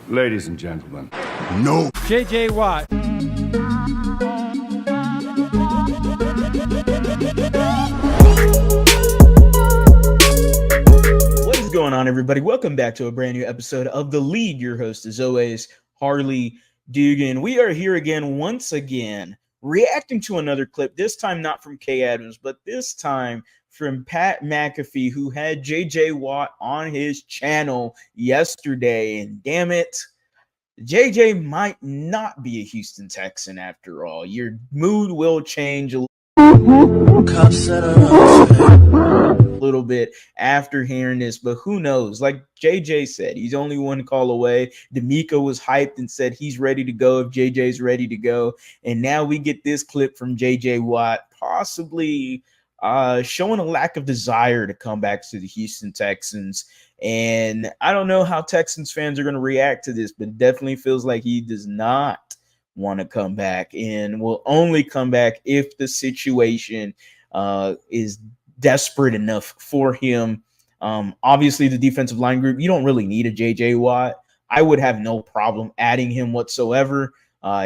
Ladies and gentlemen. No. J.J. Watt. What is going on, everybody? Welcome back to a brand new episode of The Lead. Your host, as always, Harley Dugan. We are here again, once again, reacting to another clip, this time not from Kay Adams, but this time from Pat McAfee, who had J.J. Watt on his channel yesterday. And damn it, J.J. might not be a Houston Texan after all. Your mood will change a little bit after hearing this, but who knows? Like JJ said, he's only one call away. D'Amico was hyped and said he's ready to go if JJ's ready to go. And now we get this clip from JJ Watt, possibly showing a lack of desire to come back to the Houston Texans. And I don't know how Texans fans are going to react to this, but it definitely feels like he does not want to come back and will only come back if the situation is desperate enough for him. Obviously, the defensive line group, you don't really need a J.J. Watt. I would have no problem adding him whatsoever,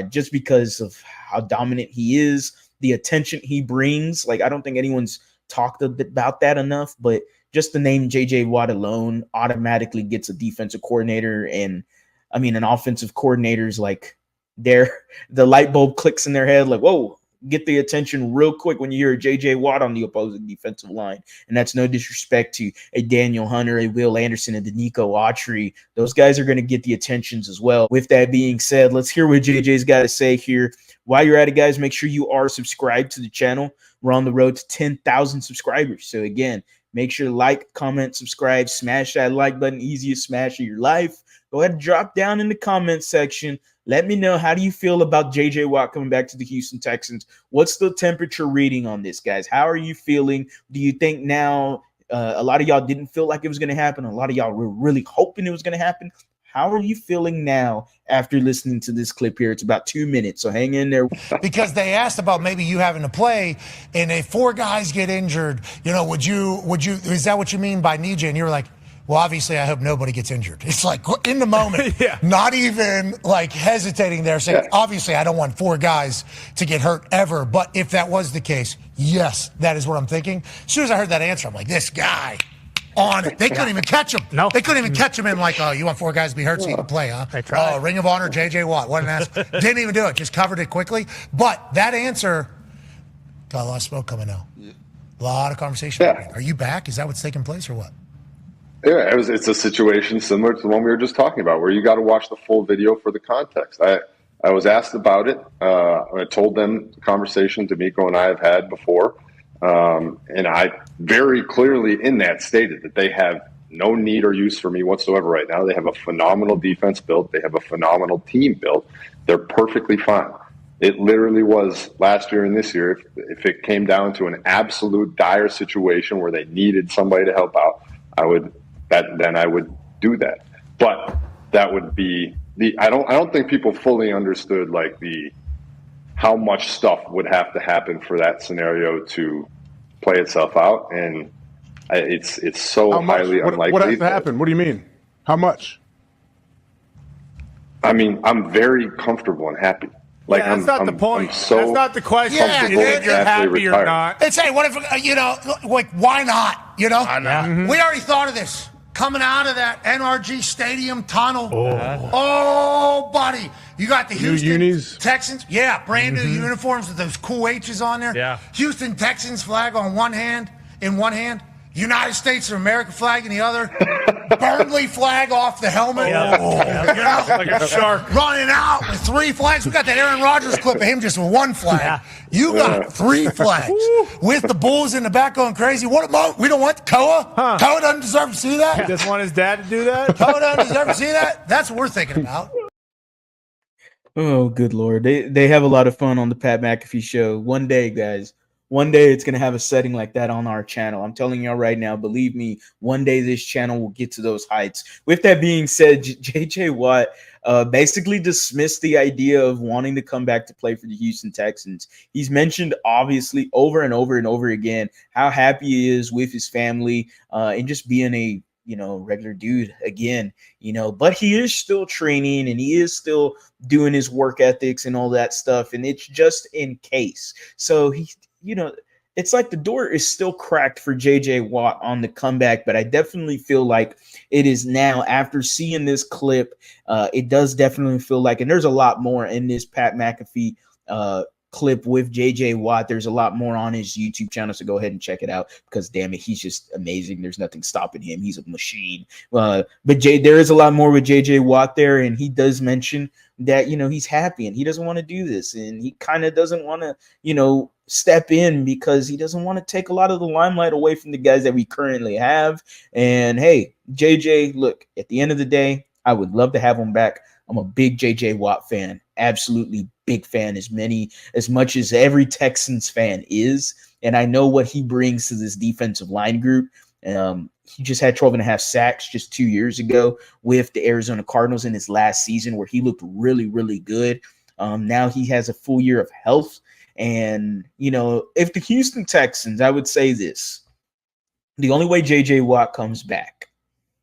just because of how dominant he is, the attention he brings. Like, I don't think anyone's talked about that enough, but just the name J.J. Watt alone automatically gets a defensive coordinator and, I mean, an offensive coordinator's like, the light bulb clicks in their head like, whoa, get the attention real quick when you hear a J.J. Watt on the opposing defensive line. And that's no disrespect to a Daniel Hunter, a Will Anderson, and Danico Autry. Those guys are going to get the attentions as well. With that being said, let's hear what JJ's got to say here. While you're at it, guys, make sure you are subscribed to the channel. We're on the road to 10,000 subscribers. So again, make sure to like, comment, subscribe, smash that like button, easiest smash of your life. Go ahead and drop down in the comment section. Let me know, how do you feel about J.J. Watt coming back to the Houston Texans? What's the temperature reading on this, guys? How are you feeling? Do you think now a lot of y'all didn't feel like it was going to happen? A lot of y'all were really hoping it was going to happen. How are you feeling now after listening to this clip here? It's about 2 minutes, so hang in there. Because they asked about maybe you having to play, and if 4 guys get injured, would you, is that what you mean by need you? And you were like, well, obviously, I hope nobody gets injured. It's like in the moment, yeah. Not even like hesitating there, saying, obviously, I don't want 4 guys to get hurt ever. But if that was the case, yes, that is what I'm thinking. As soon as I heard that answer, I'm like, this guy on it. They couldn't even catch him. No. They couldn't even catch him in like, oh, you want 4 guys to be hurt so you can play, huh? They tried. Oh, Ring of Honor, J.J. Watt. What an ass. Didn't even do it. Just covered it quickly. But that answer got a lot of smoke coming out. A lot of conversation. Yeah. Are you back? Is that what's taking place or what? Yeah, it's a situation similar to the one we were just talking about, where you got to watch the full video for the context. I was asked about it. I told them the conversation D'Amico and I have had before, and I very clearly in that stated that they have no need or use for me whatsoever right now. They have a phenomenal defense built. They have a phenomenal team built. They're perfectly fine. It literally was last year and this year. If it came down to an absolute dire situation where they needed somebody to help out, then I would do that. But that would be I don't think people fully understood like how much stuff would have to happen for that scenario to play itself out, and it's so highly unlikely. What has to happen? What do you mean? How much? I mean, I'm very comfortable and happy. Like, that's not the point. That's not the question. Yeah, if you're happy or not. It's, hey, what if, like, why not? I know. Mm-hmm. We already thought of this. Coming out of that NRG Stadium tunnel. Oh, buddy. You got the Houston Texans. Yeah, brand new uniforms with those cool H's on there. Yeah. Houston Texans flag on one hand, United States of America flag in the other. Burnley flag off the helmet. Like a shark. Running out with 3 flags. We got that Aaron Rodgers clip of him just with 1 flag. Yeah. You got 3 flags with the Bulls in the back going crazy. We don't want Koa. Huh. Koa doesn't deserve to see that. He just want his dad to do that? Koa doesn't deserve to see that. That's what we're thinking about. Oh, good Lord. They have a lot of fun on the Pat McAfee show. One day, guys. One day it's going to have a setting like that on our channel. I'm telling y'all right now, believe me, one day this channel will get to those heights. With that being said, J.J. Watt basically dismissed the idea of wanting to come back to play for the Houston Texans. He's mentioned, obviously, over and over and over again how happy he is with his family and just being a regular dude again, but he is still training and he is still doing his work ethics and all that stuff. And it's just in case. So it's like the door is still cracked for JJ Watt on the comeback, but I definitely feel like it is now after seeing this clip. It does definitely feel like, and there's a lot more in this Pat McAfee clip with JJ Watt. There's a lot more on his YouTube channel, so go ahead and check it out because damn it, he's just amazing. There's nothing stopping him. He's a machine. But there is a lot more with JJ Watt there, and he does mention that he's happy and he doesn't want to do this, and he kind of doesn't want to step in because he doesn't want to take a lot of the limelight away from the guys that we currently have. And hey, JJ, look, at the end of the day, I would love to have him back. I'm a big JJ Watt fan, absolutely big fan, as much as every Texans fan is. And I know what he brings to this defensive line group. He just had 12.5 sacks just 2 years ago with the Arizona Cardinals in his last season, where he looked really, really good. Now he has a full year of health. And, if the Houston Texans, I would say this, the only way JJ Watt comes back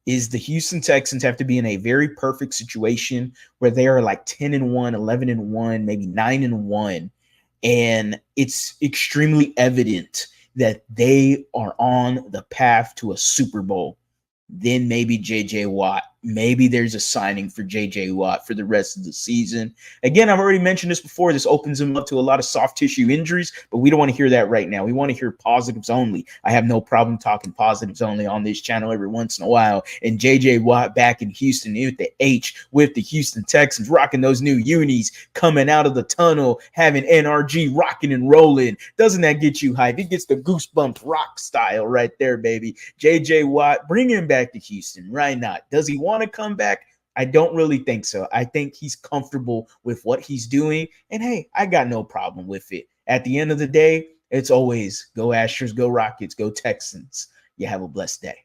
is the Houston Texans have to be in a very perfect situation where they are like 10-1, 11-1, maybe 9-1. And it's extremely evident that they are on the path to a Super Bowl. Then maybe JJ Watt. Maybe there's a signing for JJ Watt for the rest of the season. Again, I've already mentioned this before. This opens him up to a lot of soft tissue injuries, but we don't want to hear that right now. We want to hear positives only. I have no problem talking positives only on this channel every once in a while. And JJ Watt back in Houston with the H, with the Houston Texans, rocking those new unis, coming out of the tunnel, having NRG rocking and rolling. Doesn't that get you hyped? It gets the goosebumps rock style right there, baby. JJ Watt, bring him back to Houston. Why not? Does he want to come back? I don't really think so. I think he's comfortable with what he's doing. And hey, I got no problem with it. At the end of the day, it's always go Astros, go Rockets, go Texans. You have a blessed day.